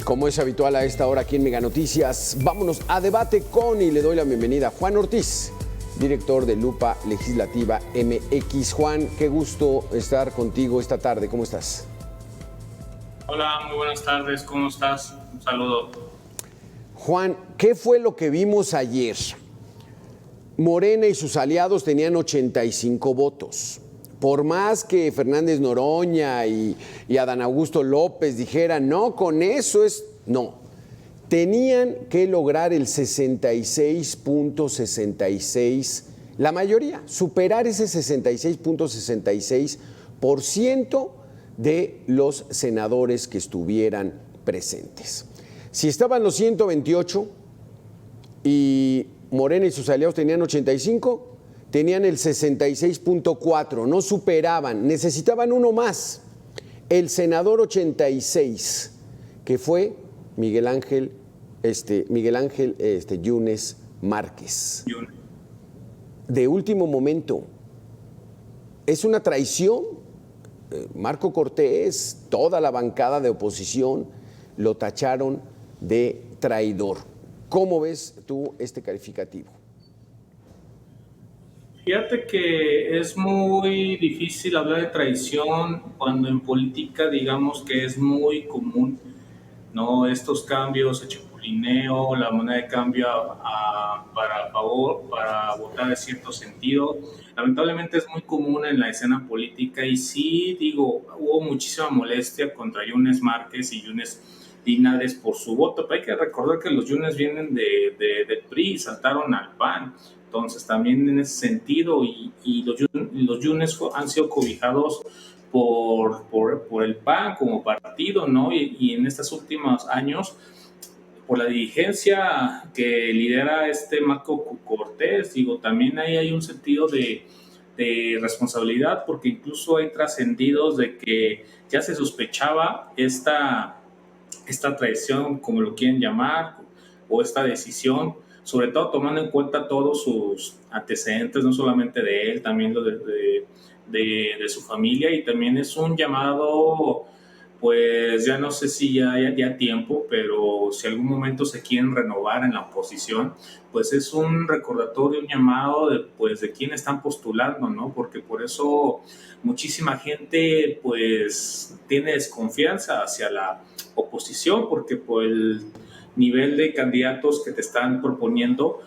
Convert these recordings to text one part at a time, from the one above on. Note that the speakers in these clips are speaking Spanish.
Como es habitual a esta hora aquí en Mega Noticias, vámonos a debate con y le doy la bienvenida a Juan Ortiz, director de Lupa Legislativa MX. Juan, qué gusto estar contigo esta tarde. ¿Cómo estás? Hola, muy buenas tardes. ¿Cómo estás? Un saludo. Juan, ¿qué fue lo que vimos ayer? Morena y sus aliados tenían 85 votos. Por más que Fernández Noroña y Adán Augusto López dijeran, no, con eso es... No, tenían que lograr el 66.66%, la mayoría, superar ese 66.66% de los senadores que estuvieran presentes. Si estaban los 128 y Morena y sus aliados tenían 85, tenían el 66.4, no superaban, necesitaban uno más. El senador 86, que fue Miguel Ángel Yunes Márquez. De último momento. Es una traición. Marco Cortés, toda la bancada de oposición lo tacharon de traidor. ¿Cómo ves tú este calificativo? Fíjate que es muy difícil hablar de traición cuando en política digamos que es muy común, ¿no? Estos cambios, el chapulineo, la moneda de cambio para favor, para votar en cierto sentido. Lamentablemente es muy común en la escena política y sí, digo, hubo muchísima molestia contra Yunes Márquez y Yunes Linares por su voto, pero hay que recordar que los Yunes vienen del PRI, saltaron al PAN. Entonces también en ese sentido y los Yunes han sido cobijados por el PAN como partido, ¿no? Y en estos últimos años, por la dirigencia que lidera Marco Cortés, digo, también ahí hay un sentido de responsabilidad, porque incluso hay trascendidos de que ya se sospechaba esta traición, como lo quieren llamar, o esta decisión, sobre todo tomando en cuenta todos sus antecedentes, no solamente de él, también lo de su familia, y también es un llamado, pues ya no sé si ya tiempo, pero si algún momento se quieren renovar en la oposición, pues es un recordatorio, un llamado de quién están postulando, ¿no? Porque por eso muchísima gente pues tiene desconfianza hacia la oposición, porque por el nivel de candidatos que te están proponiendo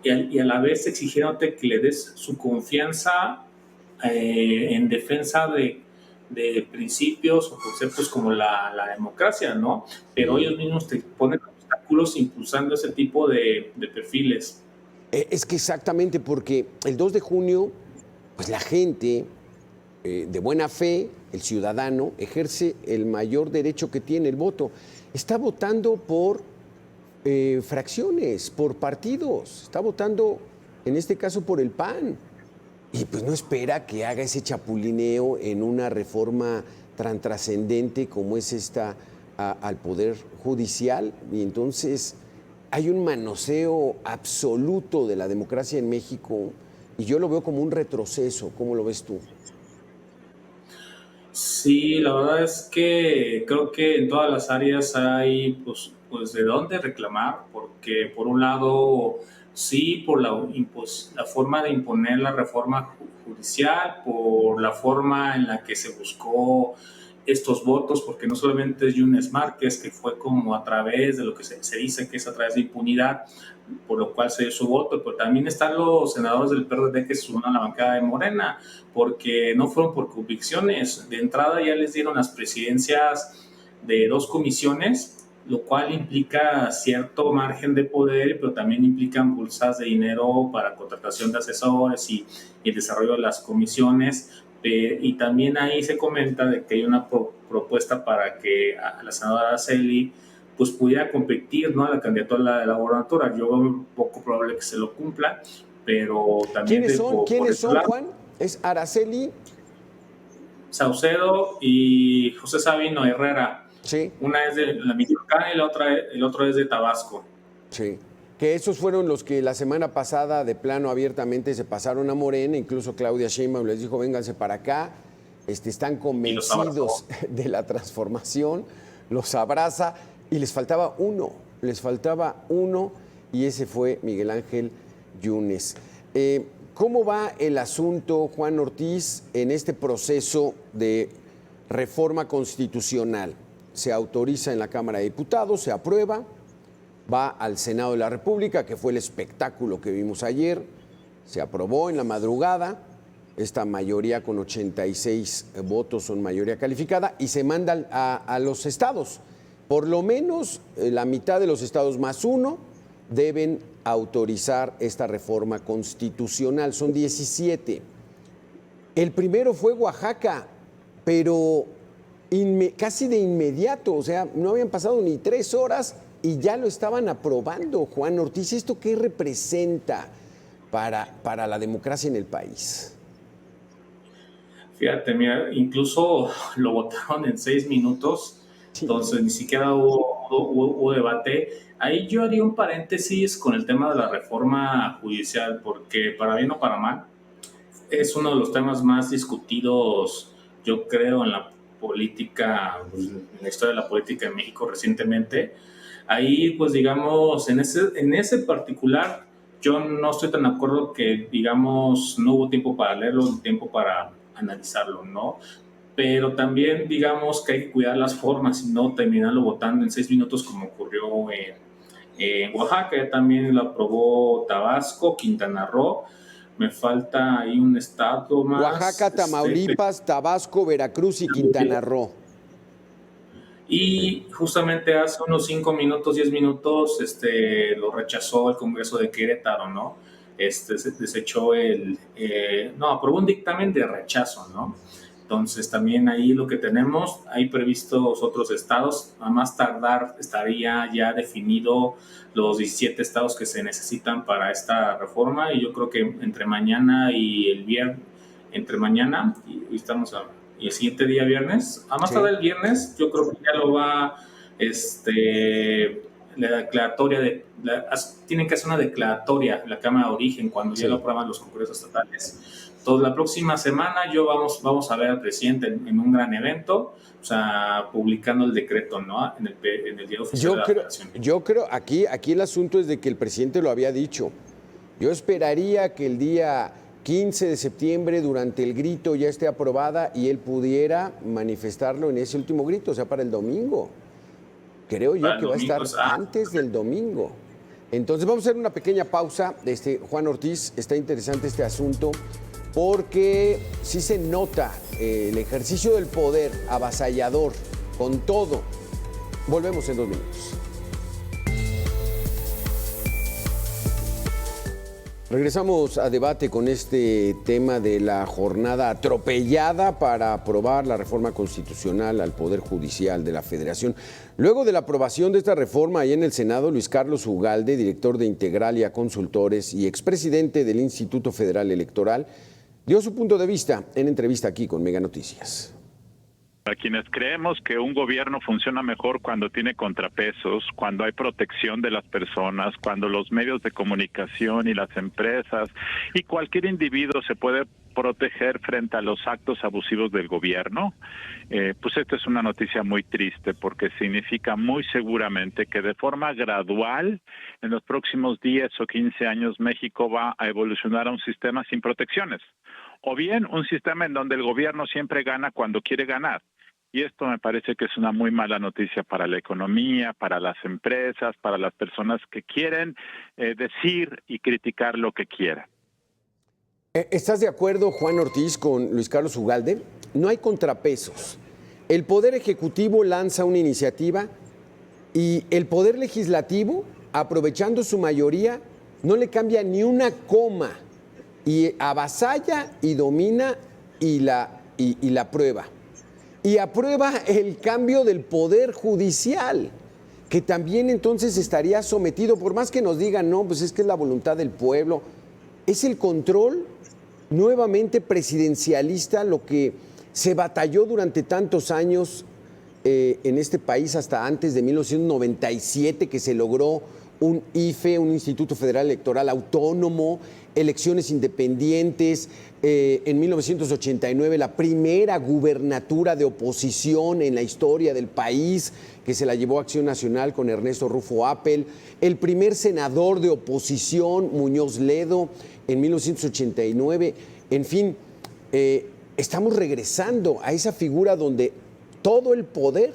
y a la vez exigiéndote que le des su confianza en defensa de principios o conceptos como la democracia, ¿no? Pero ellos mismos te ponen obstáculos impulsando ese tipo de perfiles. Es que exactamente, porque el 2 de junio, pues la gente de buena fe, el ciudadano, ejerce el mayor derecho que tiene, el voto. Está votando por fracciones, por partidos, está votando, en este caso, por el PAN. Y pues no espera que haga ese chapulineo en una reforma tan trascendente como es esta al Poder Judicial. Y entonces hay un manoseo absoluto de la democracia en México y yo lo veo como un retroceso. ¿Cómo lo ves tú? Sí, la verdad es que creo que en todas las áreas hay pues de dónde reclamar, porque por un lado sí, por la forma de imponer la reforma judicial, por la forma en la que se buscó estos votos, porque no solamente es Yunes Márquez, que fue como a través de lo que se dice que es a través de impunidad, por lo cual se dio su voto, pero también están los senadores del PRD que se suman a la bancada de Morena, porque no fueron por convicciones. De entrada ya les dieron las presidencias de 2 comisiones, lo cual implica cierto margen de poder, pero también implican bolsas de dinero para contratación de asesores y el desarrollo de las comisiones. Y también ahí se comenta de que hay una propuesta para que a la senadora Araceli pues pudiera competir, ¿no?, a la candidatura de la gobernatura. Yo veo poco probable que se lo cumpla, pero también... ¿Quiénes son, Juan? ¿Es Araceli? Saucedo y José Sabino Herrera. Sí. Una es de la Michoacán y el otro es de Tabasco. Sí. Que esos fueron los que la semana pasada de plano abiertamente se pasaron a Morena, incluso Claudia Sheinbaum les dijo, vénganse para acá, están convencidos de la transformación, los abraza. Y les faltaba uno, y ese fue Miguel Ángel Yunes. ¿Cómo va el asunto, Juan Ortiz, en este proceso de reforma constitucional? Se autoriza en la Cámara de Diputados, se aprueba, va al Senado de la República, que fue el espectáculo que vimos ayer, se aprobó en la madrugada, esta mayoría con 86 votos son mayoría calificada, y se manda a los estados. Por lo menos la mitad de los estados más uno deben autorizar esta reforma constitucional. Son 17. El primero fue Oaxaca, pero casi de inmediato, o sea, no habían pasado ni 3 horas y ya lo estaban aprobando. Juan Ortiz, ¿esto qué representa para la democracia en el país? Fíjate, mira, incluso lo votaron en 6 minutos, entonces ni siquiera hubo debate. Ahí yo haría un paréntesis con el tema de la reforma judicial, porque para bien o para mal, es uno de los temas más discutidos, yo creo, en la política, en la historia de la política en México recientemente. Ahí, pues digamos, en ese particular, yo no estoy tan de acuerdo que, digamos, no hubo tiempo para leerlo, ni tiempo para analizarlo, ¿no? Pero también, digamos, que hay que cuidar las formas y no terminarlo votando en 6 minutos como ocurrió en Oaxaca. También lo aprobó Tabasco, Quintana Roo. Me falta ahí un estado más. Oaxaca, Tamaulipas, Tabasco, Veracruz y Quintana Roo. Y justamente hace unos 5 minutos, 10 minutos, lo rechazó el Congreso de Querétaro, ¿no? Se desechó aprobó un dictamen de rechazo, ¿no? Entonces también ahí lo que tenemos, hay previstos otros estados, a más tardar estaría ya definido los 17 estados que se necesitan para esta reforma, y yo creo que entre mañana y el viernes, entre mañana y el siguiente día viernes, a más tardar el viernes, yo creo que ya lo va, la declaratoria tienen que hacer una declaratoria en la Cámara de Origen cuando ya lo aprueban los congresos estatales. Entonces, la próxima semana vamos a ver al presidente en un gran evento, o sea, publicando el decreto, ¿no? En el diario oficial de la Federación. Yo creo, aquí el asunto es de que el presidente lo había dicho. Yo esperaría que el día 15 de septiembre, durante el grito, ya esté aprobada y él pudiera manifestarlo en ese último grito, o sea, para el domingo. Creo yo que va a estar antes del domingo. Entonces vamos a hacer una pequeña pausa. Juan Ortiz, está interesante este asunto porque sí se nota el ejercicio del poder avasallador con todo. Volvemos en 2 minutos. Regresamos a debate con este tema de la jornada atropellada para aprobar la reforma constitucional al Poder Judicial de la Federación. Luego de la aprobación de esta reforma ahí en el Senado, Luis Carlos Ugalde, director de Integralia Consultores y expresidente del Instituto Federal Electoral, dio su punto de vista en entrevista aquí con Mega Noticias. Para quienes creemos que un gobierno funciona mejor cuando tiene contrapesos, cuando hay protección de las personas, cuando los medios de comunicación y las empresas y cualquier individuo se puede proteger frente a los actos abusivos del gobierno, pues esta es una noticia muy triste porque significa muy seguramente que de forma gradual en los próximos 10 o 15 años México va a evolucionar a un sistema sin protecciones, o bien un sistema en donde el gobierno siempre gana cuando quiere ganar. Y esto me parece que es una muy mala noticia para la economía, para las empresas, para las personas que quieren decir y criticar lo que quieran. ¿Estás de acuerdo, Juan Ortiz, con Luis Carlos Ugalde? No hay contrapesos. El Poder Ejecutivo lanza una iniciativa y el Poder Legislativo, aprovechando su mayoría, no le cambia ni una coma y avasalla y domina y la aprueba. Y aprueba el cambio del Poder Judicial, que también entonces estaría sometido, por más que nos digan, no, pues es que es la voluntad del pueblo, es el control nuevamente presidencialista, lo que se batalló durante tantos años en este país hasta antes de 1997, que se logró un IFE, un Instituto Federal Electoral Autónomo, elecciones independientes, en 1989 la primera gubernatura de oposición en la historia del país, que se la llevó Acción Nacional con Ernesto Rufo Appel, el primer senador de oposición, Muñoz Ledo, en 1989, en fin, estamos regresando a esa figura donde todo el poder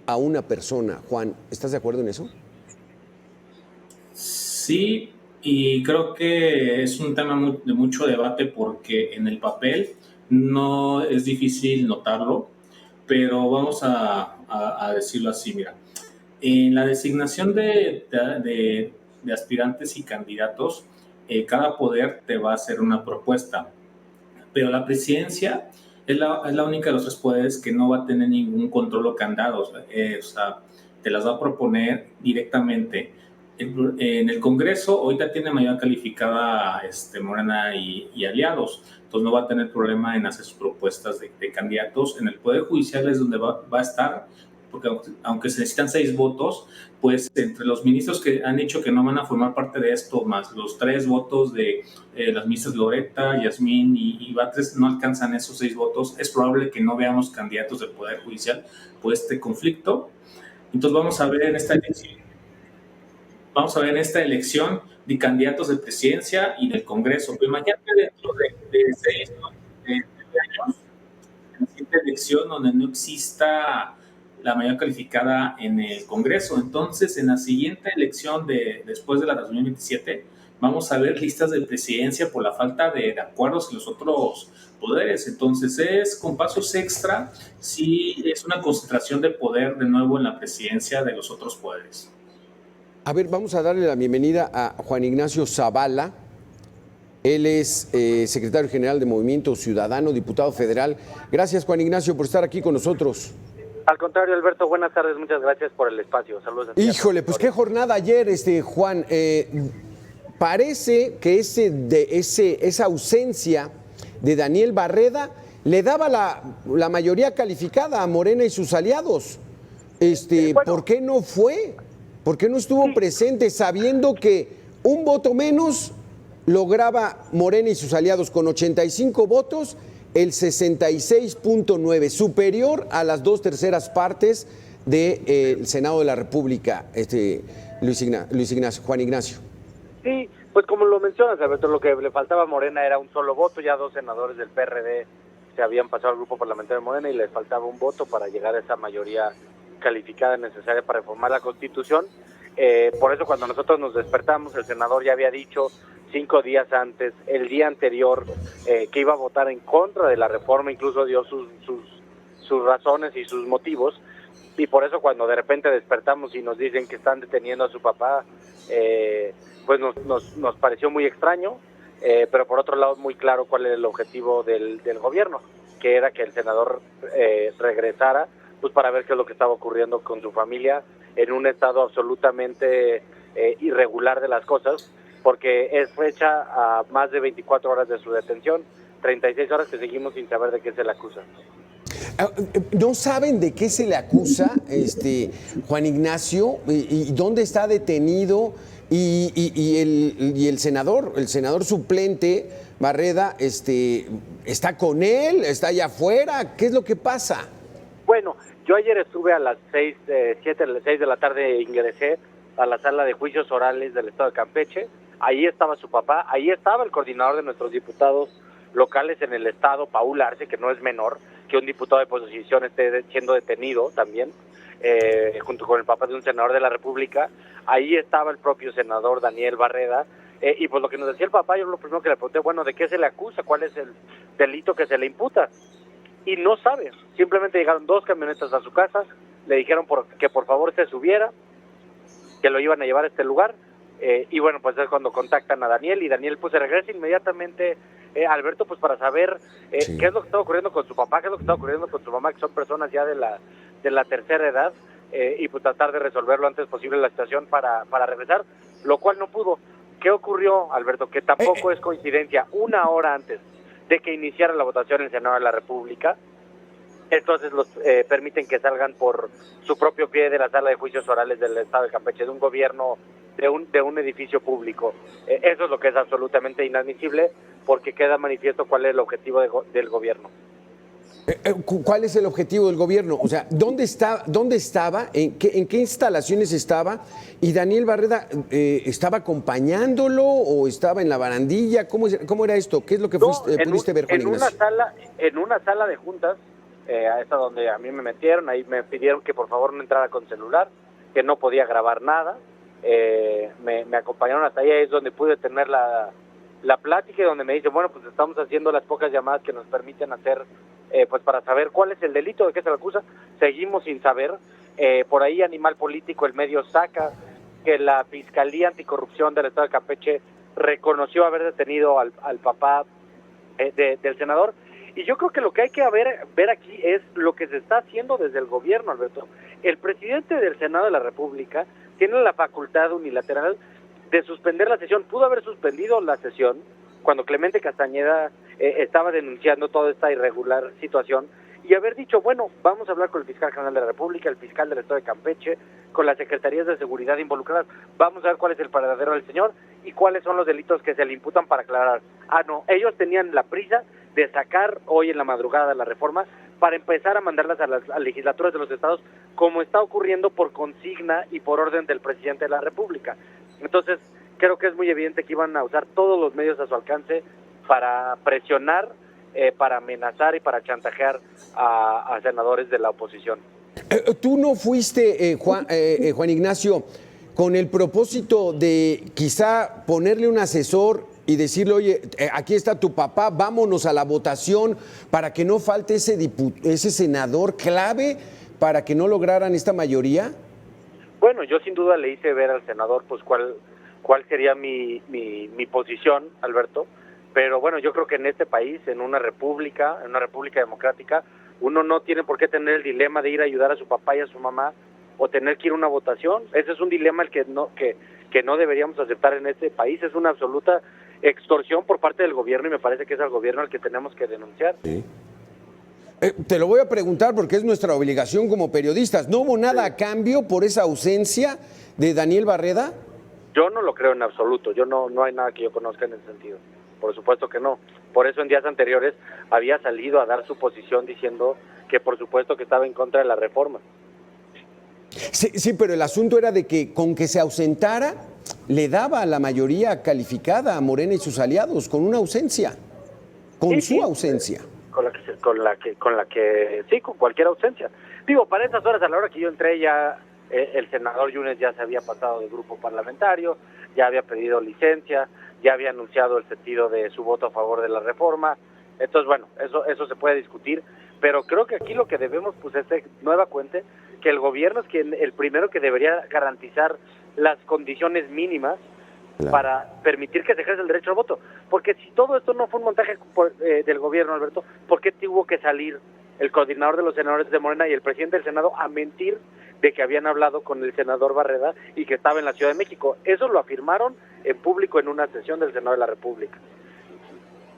a una persona. Juan, ¿estás de acuerdo en eso? Sí, y creo que es un tema de mucho debate porque en el papel no es difícil notarlo, pero vamos a decirlo así, mira. En la designación de aspirantes y candidatos, cada poder te va a hacer una propuesta, pero la presidencia es la única de los tres poderes que no va a tener ningún control o candado, o sea, te las va a proponer directamente. En el Congreso ahorita tiene mayoría calificada Morena y aliados, entonces no va a tener problema en hacer sus propuestas de candidatos. En el Poder Judicial es donde va a estar, porque aunque se necesitan 6 votos, pues entre los ministros que han dicho que no van a formar parte de esto, más los 3 votos de las ministras Loretta, Yasmín y Batres, no alcanzan esos 6 votos, es probable que no veamos candidatos del Poder Judicial por este conflicto. Entonces vamos a ver en esta elección de candidatos de presidencia y del Congreso. Pero imagínate dentro de 6 años, en la siguiente elección donde no exista la mayoría calificada en el Congreso. Entonces, en la siguiente elección después de la 2027, vamos a ver listas de presidencia por la falta de acuerdos en los otros poderes. Entonces, es con pasos extra, sí es una concentración de poder de nuevo en la presidencia de los otros poderes. A ver, vamos a darle la bienvenida a Juan Ignacio Zavala. Él es secretario general de Movimiento Ciudadano, diputado federal. Gracias, Juan Ignacio, por estar aquí con nosotros. Al contrario, Alberto, buenas tardes, muchas gracias por el espacio. Saludos a ti. Híjole, pues qué jornada ayer, Juan. Parece que esa ausencia de Daniel Barreda le daba la mayoría calificada a Morena y sus aliados. Bueno, ¿por qué no fue? ¿Por qué no estuvo presente sabiendo que un voto menos lograba Morena y sus aliados con 85 votos, el 66.9, superior a las 2/3 partes del Senado de la República, Juan Ignacio? Sí, pues como lo mencionas, Alberto, lo que le faltaba a Morena era un solo voto, ya 2 senadores del PRD se habían pasado al grupo parlamentario de Morena y les faltaba un voto para llegar a esa mayoría calificada necesaria para reformar la Constitución. Por eso cuando nosotros nos despertamos, el senador ya había dicho 5 días antes, el día anterior, que iba a votar en contra de la reforma, incluso dio sus razones y sus motivos, y por eso cuando de repente despertamos y nos dicen que están deteniendo a su papá, pues nos pareció muy extraño, pero por otro lado muy claro cuál era el objetivo del gobierno, que era que el senador regresara, pues para ver qué es lo que estaba ocurriendo con su familia en un estado absolutamente irregular de las cosas, porque es fecha a más de 24 horas de su detención, 36 horas que seguimos sin saber de qué se le acusa. ¿No saben de qué se le acusa, Juan Ignacio? ¿Y dónde está detenido? Y el senador suplente, Barreda, ¿está con él? ¿Está allá afuera? ¿Qué es lo que pasa? Bueno, yo ayer estuve a las 6 de la tarde, ingresé a la sala de juicios orales del estado de Campeche. Ahí estaba su papá, ahí estaba el coordinador de nuestros diputados locales en el estado, Paul Arce, que no es menor que un diputado de oposición esté siendo detenido también, junto con el papá de un senador de la República. Ahí estaba el propio senador Daniel Barreda, y pues lo que nos decía el papá, yo lo primero que le pregunté, bueno, ¿de qué se le acusa? ¿Cuál es el delito que se le imputa? Y no sabe, simplemente llegaron 2 camionetas a su casa, le dijeron que por favor se subiera, que lo iban a llevar a este lugar, y bueno, pues es cuando contactan a Daniel, y Daniel pues se regresa inmediatamente, Alberto, pues para saber Sí. qué es lo que está ocurriendo con su papá, qué es lo que está ocurriendo con su mamá, que son personas ya de la tercera edad, y pues tratar de resolver lo antes posible la situación para regresar, lo cual no pudo. ¿Qué ocurrió, Alberto? Que tampoco es coincidencia, 1 hora antes de que iniciara la votación en el Senado de la República, entonces los permiten que salgan por su propio pie de la sala de juicios orales del estado de Campeche, de un gobierno de un edificio público. Eso es lo que es absolutamente inadmisible, porque queda manifiesto cuál es el objetivo del gobierno. ¿Cuál es el objetivo del gobierno? O sea, ¿dónde estaba? ¿En qué instalaciones estaba? ¿Y Daniel Barreda estaba acompañándolo o estaba en la barandilla? ¿Cómo era esto? ¿Qué es lo que pudiste ver, Juan Ignacio? En una sala de juntas, esa donde a mí me metieron, ahí me pidieron que por favor no entrara con celular, que no podía grabar nada. Me acompañaron hasta ahí, es donde pude tener la plática, y donde me dicen, bueno, pues estamos haciendo las pocas llamadas que nos permiten hacer, pues para saber cuál es el delito, de qué se le acusa. Seguimos sin saber. Por ahí Animal Político, el medio, saca que la Fiscalía Anticorrupción del Estado de Campeche reconoció haber detenido al papá del senador. Y yo creo que lo que hay que ver aquí es lo que se está haciendo desde el gobierno, Alberto. El presidente del Senado de la República tiene la facultad unilateral de suspender la sesión. Pudo haber suspendido la sesión cuando Clemente Castañeda estaba denunciando toda esta irregular situación, y haber dicho, bueno, vamos a hablar con el fiscal general de la República, el fiscal del Estado de Campeche, con las secretarías de seguridad involucradas, vamos a ver cuál es el paradero del señor y cuáles son los delitos que se le imputan para aclarar. No, ellos tenían la prisa de sacar hoy en la madrugada la reforma para empezar a mandarlas a las legislaturas de los estados, como está ocurriendo por consigna y por orden del presidente de la República. Entonces, creo que es muy evidente que iban a usar todos los medios a su alcance para presionar, para amenazar y para chantajear a senadores de la oposición. ¿Tú no fuiste, Juan Ignacio, con el propósito de quizá ponerle un asesor y decirle, oye, aquí está tu papá, vámonos a la votación para que no falte ese senador clave para que no lograran esta mayoría? Bueno, yo sin duda le hice ver al senador pues cuál sería mi posición, Alberto, pero bueno, yo creo que en este país, en una república democrática, uno no tiene por qué tener el dilema de ir a ayudar a su papá y a su mamá o tener que ir a una votación. Ese es un dilema el que no deberíamos aceptar en este país. Es una absoluta extorsión por parte del gobierno, y me parece que es al gobierno al que tenemos que denunciar. Sí. Te lo voy a preguntar porque es nuestra obligación como periodistas. ¿No hubo nada a cambio por esa ausencia de Daniel Barreda? Yo no lo creo en absoluto. No hay nada que yo conozca en ese sentido. Por supuesto que no. Por eso en días anteriores había salido a dar su posición diciendo que por supuesto que estaba en contra de la reforma. Sí, pero el asunto era de que con que se ausentara le daba la mayoría calificada a Morena y sus aliados con una ausencia, con su ausencia. Con cualquier ausencia. Digo, para esas horas, a la hora que yo entré, ya el senador Yunes ya se había pasado de grupo parlamentario, ya había pedido licencia, ya había anunciado el sentido de su voto a favor de la reforma. Entonces, bueno, eso se puede discutir, pero creo que aquí lo que debemos, pues, es de nueva cuenta que el gobierno es el primero que debería garantizar las condiciones mínimas, claro, para permitir que se ejerza el derecho al voto. Porque si todo esto no fue un montaje del gobierno, Alberto, ¿por qué tuvo que salir el coordinador de los senadores de Morena y el presidente del Senado a mentir de que habían hablado con el senador Barreda y que estaba en la Ciudad de México? Eso lo afirmaron en público en una sesión del Senado de la República.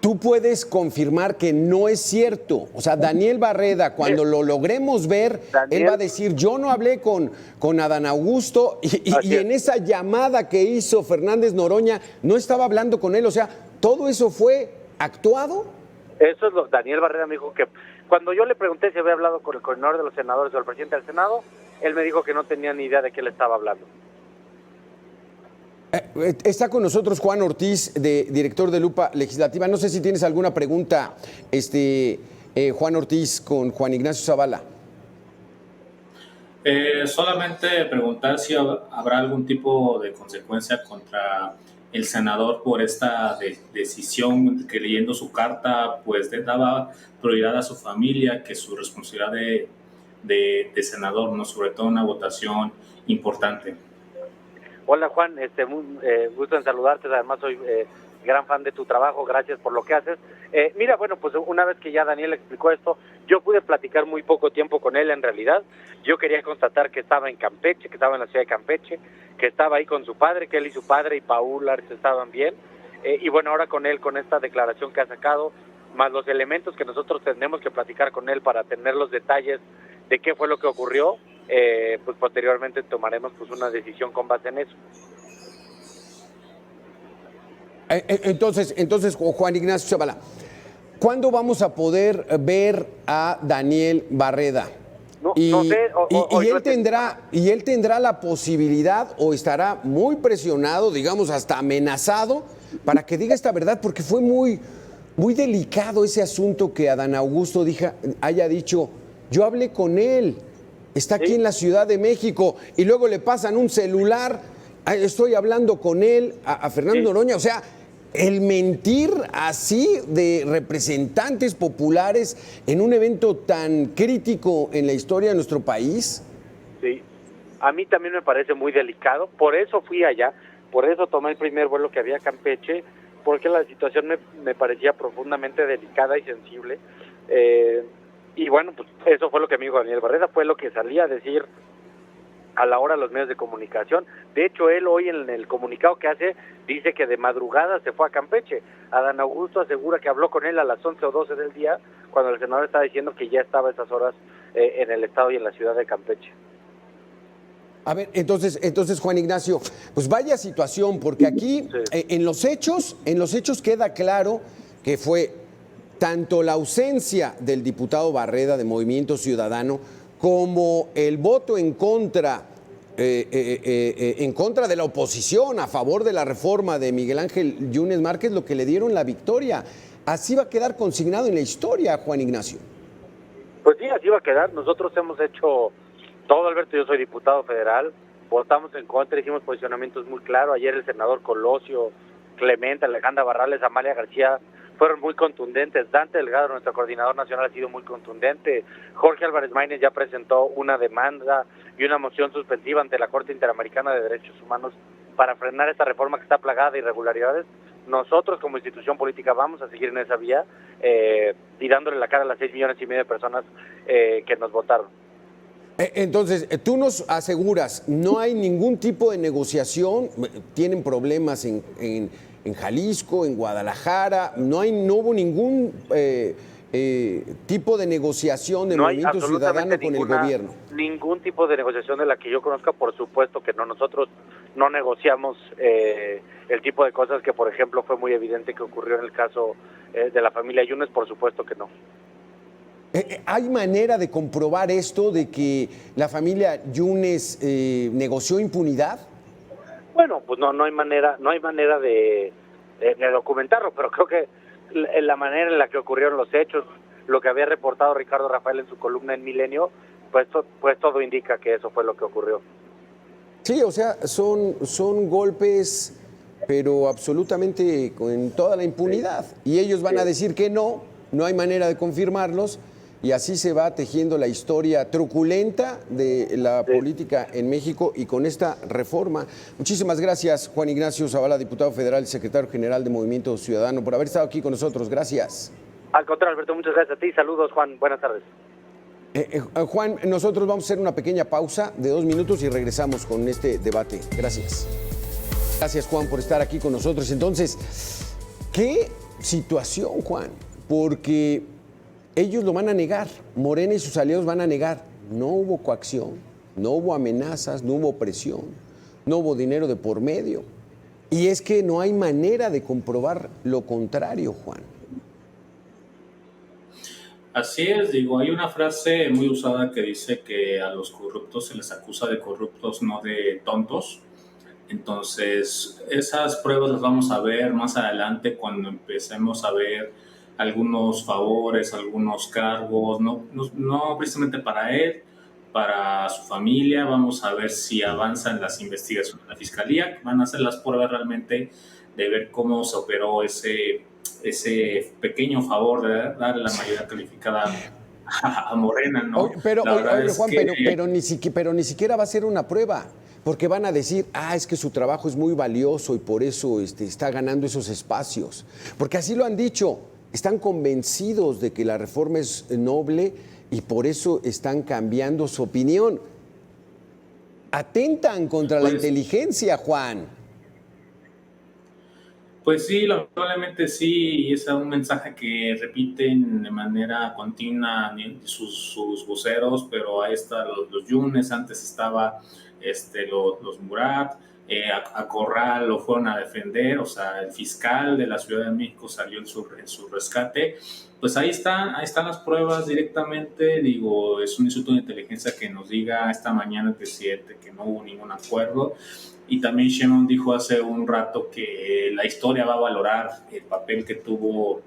Tú puedes confirmar que no es cierto. O sea, Daniel Barreda, cuando lo logremos ver, él va a decir, yo no hablé con Adán Augusto y en esa llamada que hizo Fernández Noroña, no estaba hablando con él. O sea, ¿todo eso fue actuado? Eso es lo Daniel Barreda me dijo que cuando yo le pregunté si había hablado con el coordinador de los senadores o el presidente del Senado, él me dijo que no tenía ni idea de qué le estaba hablando. Está con nosotros Juan Ortiz, director de Lupa Legislativa. No sé si tienes alguna pregunta, Juan Ortiz, con Juan Ignacio Zavala. Solamente preguntar si habrá algún tipo de consecuencia contra el senador por esta decisión, que leyendo su carta pues le daba prioridad a su familia, que su responsabilidad de senador, no, sobre todo una votación importante. Hola Juan, gusto en saludarte, además soy gran fan de tu trabajo, gracias por lo que haces. Mira, bueno, pues una vez que ya Daniel explicó esto, yo pude platicar muy poco tiempo con él en realidad. Yo quería constatar que estaba en Campeche, que estaba en la ciudad de Campeche, que estaba ahí con su padre, que él y su padre y Paul Arce estaban bien. Y bueno, ahora con él, con esta declaración que ha sacado, más los elementos que nosotros tenemos que platicar con él para tener los detalles de qué fue lo que ocurrió, pues posteriormente tomaremos pues una decisión con base en eso. Entonces, Juan Ignacio Zavala, ¿cuándo vamos a poder ver a Daniel Barreda? No sé. Y él tendrá la posibilidad o estará muy presionado, digamos, hasta amenazado para que diga esta verdad, porque fue muy, muy delicado ese asunto que Adán Augusto haya dicho, yo hablé con él, está aquí en la Ciudad de México, y luego le pasan un celular, estoy hablando con él, a Fernando Noroña, o sea, el mentir así de representantes populares en un evento tan crítico en la historia de nuestro país. Sí, a mí también me parece muy delicado, por eso fui allá, por eso tomé el primer vuelo que había a Campeche, porque la situación me parecía profundamente delicada y sensible. Y bueno, pues eso fue lo que me dijo Daniel Barreda, fue lo que salía a decir a la hora de los medios de comunicación. De hecho, él hoy en el comunicado que hace, dice que de madrugada se fue a Campeche. Adán Augusto asegura que habló con él a las 11 o 12 del día, cuando el senador estaba diciendo que ya estaba a esas horas en el estado y en la ciudad de Campeche. A ver, entonces Juan Ignacio, pues vaya situación, porque aquí en los hechos queda claro que fue tanto la ausencia del diputado Barreda de Movimiento Ciudadano como el voto en contra de la oposición a favor de la reforma de Miguel Ángel Yunes Márquez lo que le dieron la victoria. Así va a quedar consignado en la historia, Juan Ignacio. Pues sí, así va a quedar. Nosotros hemos hecho todo, Alberto. Yo soy diputado federal, votamos en contra, hicimos posicionamientos muy claros. Ayer el senador Colosio, Clemente, Alejandra Barrales, Amalia García fueron muy contundentes. Dante Delgado, nuestro coordinador nacional, ha sido muy contundente. Jorge Álvarez Maínez ya presentó una demanda y una moción suspensiva ante la Corte Interamericana de Derechos Humanos para frenar esta reforma que está plagada de irregularidades. Nosotros como institución política vamos a seguir en esa vía y dándole la cara a las 6,5 millones de personas que nos votaron. Entonces, tú nos aseguras, no hay ningún tipo de negociación, tienen problemas en Jalisco, en Guadalajara, no hubo ningún tipo de negociación de Movimiento Ciudadano con el gobierno. Ningún tipo de negociación de la que yo conozca, por supuesto que no. Nosotros no negociamos el tipo de cosas que, por ejemplo, fue muy evidente que ocurrió en el caso de la familia Yunes, por supuesto que no. ¿Hay manera de comprobar esto de que la familia Yunes negoció impunidad? Bueno, pues no hay manera de documentarlo, pero creo que la manera en la que ocurrieron los hechos, lo que había reportado Ricardo Rafael en su columna en Milenio, pues todo indica que eso fue lo que ocurrió. Sí, o sea, son golpes, pero absolutamente con toda la impunidad. Y ellos van a decir que no hay manera de confirmarlos. Y así se va tejiendo la historia truculenta de la política en México y con esta reforma. Muchísimas gracias, Juan Ignacio Zavala, diputado federal y secretario general de Movimiento Ciudadano, por haber estado aquí con nosotros. Gracias. Al contrario, Alberto, muchas gracias a ti. Saludos, Juan. Buenas tardes. Juan, nosotros vamos a hacer una pequeña pausa de 2 minutos y regresamos con este debate. Gracias. Gracias, Juan, por estar aquí con nosotros. Entonces, ¿qué situación, Juan? Porque ellos lo van a negar, Morena y sus aliados van a negar. No hubo coacción, no hubo amenazas, no hubo presión, no hubo dinero de por medio. Y es que no hay manera de comprobar lo contrario, Juan. Así es, hay una frase muy usada que dice que a los corruptos se les acusa de corruptos, no de tontos. Entonces, esas pruebas las vamos a ver más adelante cuando empecemos a ver algunos favores, algunos cargos, no precisamente para él, para su familia. Vamos a ver si avanzan las investigaciones de la Fiscalía, que van a hacer las pruebas realmente de ver cómo se operó ese pequeño favor de darle la mayoría calificada a Morena, ¿no? Pero Juan, pero ni siquiera va a ser una prueba, porque van a decir, es que su trabajo es muy valioso y por eso está ganando esos espacios, porque así lo han dicho. Están convencidos de que la reforma es noble y por eso están cambiando su opinión. Atentan contra la inteligencia, Juan. Pues sí, lamentablemente sí, y es un mensaje que repiten de manera continua sus voceros, pero ahí está los Yunes, antes estaba los Murat, a Corral lo fueron a defender, o sea, el fiscal de la Ciudad de México salió en su rescate. Pues ahí están las pruebas directamente. Digo, es un instituto de inteligencia que nos diga esta mañana el presidente que no hubo ningún acuerdo. Y también Sheinbaum dijo hace un rato que la historia va a valorar el papel que tuvo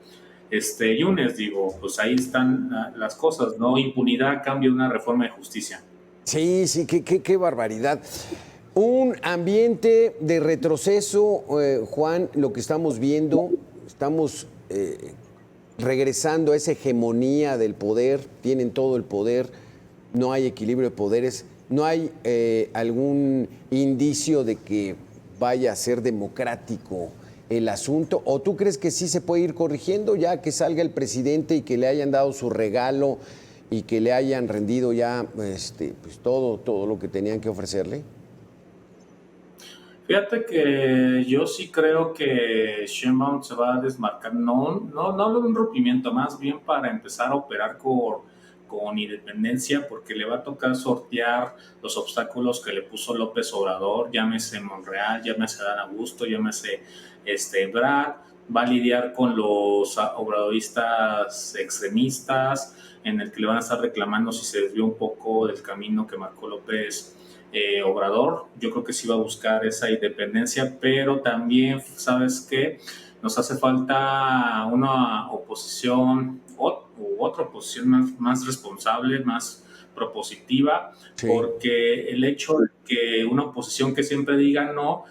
Yunes. Digo, pues ahí están las cosas, ¿no? Impunidad a cambio de una reforma de justicia. Sí, qué barbaridad. Un ambiente de retroceso, Juan, lo que estamos viendo, estamos regresando a esa hegemonía del poder, tienen todo el poder, no hay equilibrio de poderes, no hay algún indicio de que vaya a ser democrático el asunto, ¿o tú crees que sí se puede ir corrigiendo ya que salga el presidente y que le hayan dado su regalo y que le hayan rendido ya pues todo lo que tenían que ofrecerle? Fíjate que yo sí creo que Sheinbaum se va a desmarcar, no de un rompimiento, más bien para empezar a operar con independencia, porque le va a tocar sortear los obstáculos que le puso López Obrador, llámese Monreal, llámese Adán Augusto, llámese Ebrard, va a lidiar con los obradoristas extremistas, en el que le van a estar reclamando si se desvió un poco del camino que marcó López Obrador. Yo creo que sí va a buscar esa independencia, pero también, ¿sabes qué? Nos hace falta una oposición u otra oposición más responsable, más propositiva, sí. Porque el hecho de que una oposición que siempre diga no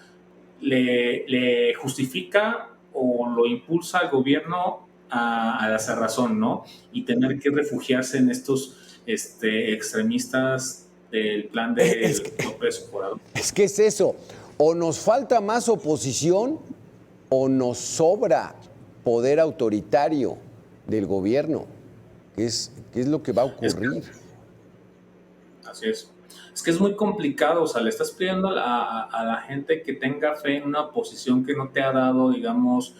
le justifica o lo impulsa al gobierno a la cerrazón, ¿no? Y tener que refugiarse en estos extremistas del plan de López Obrador. Es que es eso, o nos falta más oposición o nos sobra poder autoritario del gobierno, que es lo que va a ocurrir. Así es. Es que es muy complicado, o sea, le estás pidiendo a la gente que tenga fe en una oposición que no te ha dado, digamos,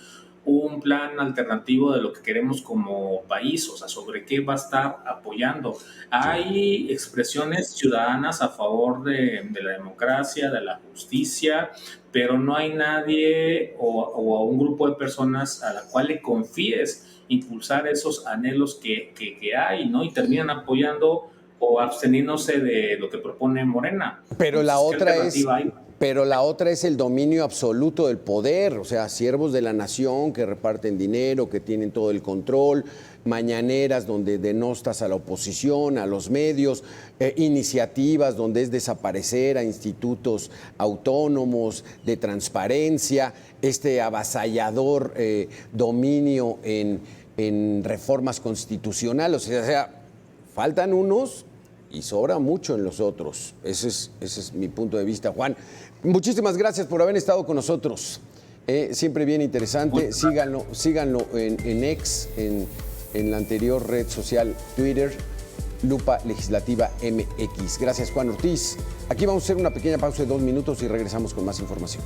un plan alternativo de lo que queremos como país, o sea, sobre qué va a estar apoyando. Hay expresiones ciudadanas a favor de la democracia, de la justicia, pero no hay nadie o un grupo de personas a la cual le confíes impulsar esos anhelos que hay, ¿no? Y terminan apoyando o absteniéndose de lo que propone Morena. Pero la otra es el dominio absoluto del poder, o sea, siervos de la nación que reparten dinero, que tienen todo el control, mañaneras donde denostas a la oposición, a los medios, iniciativas donde es desaparecer a institutos autónomos de transparencia, avasallador dominio en reformas constitucionales, o sea, faltan unos y sobra mucho en los otros. Ese es mi punto de vista, Juan. Muchísimas gracias por haber estado con nosotros. Siempre bien interesante. Síganlo en X, en la anterior red social Twitter, Lupa Legislativa MX. Gracias, Juan Ortiz. Aquí vamos a hacer una pequeña pausa de 2 minutos y regresamos con más información.